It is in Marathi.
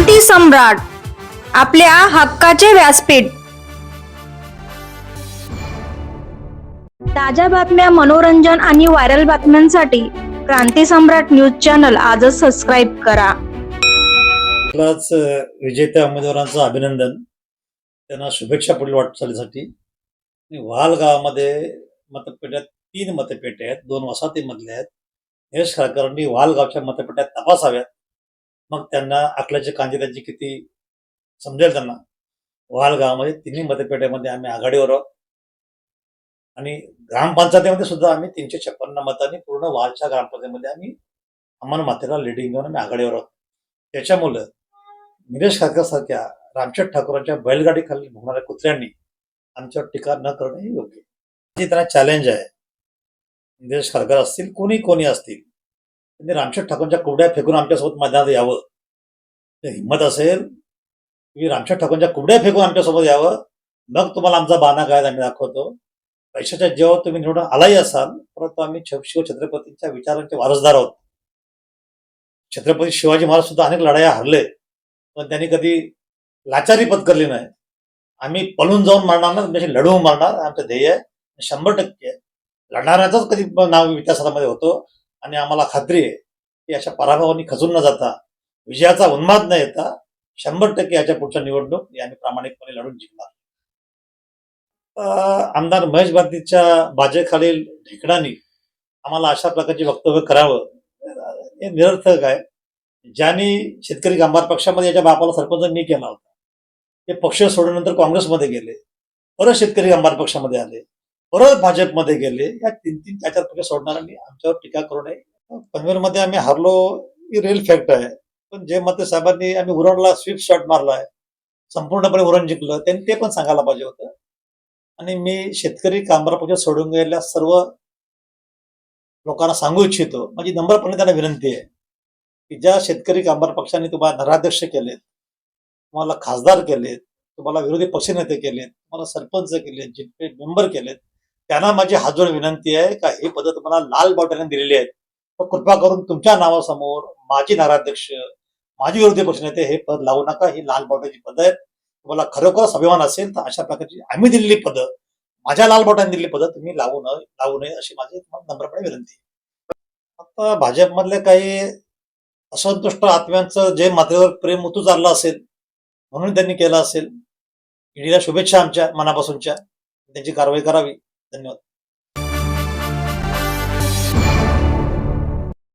क्रांती सम्राट, आपल्या हक्काचे व्यासपीठ. ताज्या बातम्या, मनोरंजन आणि व्हायरल बातम्यांसाठी क्रांती सम्राट न्यूज चॅनल आजच सबस्क्राईब करा. विजेत्या उमेदवारांचं अभिनंदन, त्यांना शुभेच्छा पुढील वाटचालीसाठी. वाल गावामध्ये मतपेट्यात 3 मतपेट्या आहेत, 2 वसाहतीमधल्या आहेत. यश खारकरांनी वाल गावच्या मतपेट्या तपासाव्यात, मग त्यांना अकलाचे कांदे त्यांची किती समजेल त्यांना. वाल गावामध्ये 3 मतपेट्यामध्ये आम्ही आघाडीवर आहोत आणि ग्रामपंचायतीमध्ये सुद्धा आम्ही 356 मतांनी पूर्ण वालच्या ग्रामपंचायतीमध्ये आम्ही अमन मातेला लिडिंग घेऊन आम्ही आघाडीवर आहोत. त्याच्यामुळं निलेश खारकर सारख्या रामशेठ ठाकूरांच्या बैलगाडी खाली भोगणाऱ्या कुत्र्यांनी आमच्यावर टीका न करणे हे योग्य. त्यांना चॅलेंज आहे. निलेश खारकर असतील, कोणी असतील, त्यांनी रामशेठ ठाकूरच्या कुबड्या फेकून आमच्यासोबत मैदानात यावं. जर हिंमत असेल की रामशेठ ठाकूरच्या कुबड्या फेकून आमच्यासोबत यावं, मग तुम्हाला आमचा बाणा काय आम्ही दाखवतो. पैशाच्या जेव्हा तुम्ही निवडून आलाही असाल, परंतु आम्ही शिवछत्रपतींच्या विचारांचे वारसदार आहोत. छत्रपती शिवाजी महाराज सुद्धा अनेक लढाया हरले, पण त्यांनी कधी लाचारी पत्करली नाही. आम्ही पळून जाऊन मारणार ना, म्हणजे लढवून मारणार आमचं ध्येय आहे. 100% लढणाऱ्याचंच कधी नाव इतिहासामध्ये होतो आणि आम्हाला खात्री आहे की अशा पराभवांनी खचून न जाता, विजयाचा उन्माद न येता 100% याच्या पुढच्या निवडणूक आम्ही प्रामाणिकपणे लढून जिंकणार. आमदार महेश बागदीच्या बाजेखालील ढेकडांनी आम्हाला अशा प्रकारचे वक्तव्य करावं हे निरर्थक आहे. ज्यांनी शेतकरी कामगार पक्षामध्ये याच्या बापाला सरपंच मी केला होता, ते पक्ष सोडल्यानंतर काँग्रेसमध्ये गेले, परत शेतकरी कामगार पक्षामध्ये आले, परत भाजपमध्ये गेले. या 3-3, 4-4 पक्ष सोडणाऱ्यांनी आमच्यावर टीका करू नये. पनवेलमध्ये आम्ही हारलो ही रिअल फॅक्ट आहे, पण जे मते साहेबांनी आम्ही उरणला स्वीप शॉट मारलाय, संपूर्णपणे उरण जिंकलं, त्यांनी ते पण सांगायला पाहिजे होतं. आणि मी शेतकरी कामगार पक्ष सोडून गेलेल्या सर्व लोकांना सांगू इच्छितो, माझी नम्रपणे त्यांना विनंती आहे की ज्या शेतकरी कामगार पक्षाने तुम्हाला नगराध्यक्ष केलेत, तुम्हाला खासदार केलेत, तुम्हाला विरोधी पक्षनेते केलेत, तुम्हाला सरपंच केलेत, जिल्हे मेंबर केलेत, त्यांना माझी हात जोडून विनंती आहे का हे पद तुम्हाला लाल बॉटलने दिलेली आहेत, तर कृपा करून तुमच्या नावासमोर माजी नगराध्यक्ष, माजी विरोधी पक्षनेते हे पद लावू नका. ही लाल बॉटलची पद आहेत. तुम्हाला खरोखरच अभिमान असेल तर अशा प्रकारची आम्ही दिलेली पदं, माझ्या लाल बॉटलने दिलेली पदं तुम्ही लावू नये अशी माझी नम्रपणे विनंती आहे. आता भाजपमधले काही असंतुष्ट आत्म्यांचं जे मातेवर प्रेम उतू चाललं असेल म्हणून त्यांनी केलं असेल. ईडीला शुभेच्छा आमच्या मनापासूनच्या, त्यांची कारवाई करावी. धन्यवाद.